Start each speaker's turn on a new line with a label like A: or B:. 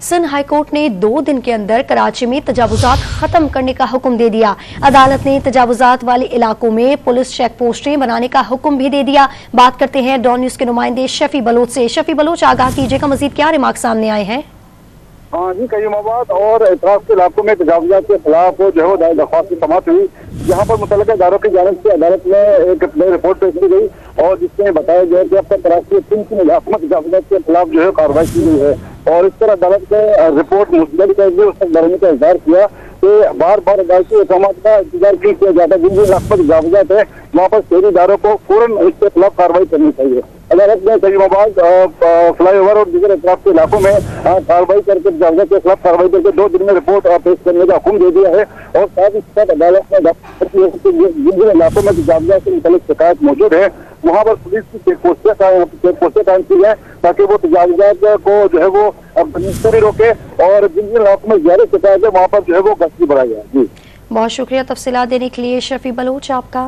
A: Sindh high court ने 2 दिन के अंदर कराची में तजावुजात खत्म करने का हुक्म दे दिया। अदालत ने तजावुजात वाले इलाकों में पुलिस चेक पोस्टें बनाने का हुक्म भी दे दिया। बात करते हैं डॉन न्यूज के नुमाइंदे शफी बलोच से। शफी बलोच, आगाह कीजिएगा, मजीद क्या रिमार्क सामने आए हैं?
B: हाँ जी, करीमाबाद और एतराफ के इलाकों में तजावुजात के खिलाफ जो है वो दरख्वास्त की समाअत हुई, जहाँ पर मुतल्लिका इदारों की जानिब से अदालत में एक रिपोर्ट पेश की गई और जिसमें बताया गया कि अब तक कराची के 3 इलाकों में तजावुजात के खिलाफ जो है कार्रवाई की गई है। और इस तरह अदालत ने रिपोर्ट मुस्तरद कर दी, उस तक डरने का इजहार किया कि बार बार अदालती अहकामात का इंतजार क्यों किया जाता है। जिन जिन इलाकों में तजावुजात है वहाँ पर शहरी इदारों को फौरन इसके खिलाफ कार्रवाई करनी चाहिए। अदालत ने करीमाबाद फ्लाईओवर और दीगर एतराफ के इलाकों में कार्रवाई करके तजावुजात के खिलाफ कार्रवाई करके 2 दिन में रिपोर्ट पेश करने का हुक्म दे दिया है। और साथ ही साथ अदालत ने जिन जिन इलाकों में तजावुजात से मुताल्लिक शिकायत मौजूद है वहाँ पर पुलिस की चेक पोस्टें कायम की है ताकि वो तजावुजात को जो है वो भी रोके और जिन जिन इलाकों में ज्यादा शिकायत है वहाँ पर जो है वो गश्ती बढ़ाई है। जी,
A: बहुत शुक्रिया तफसीलात देने के लिए शफी बलोच आपका।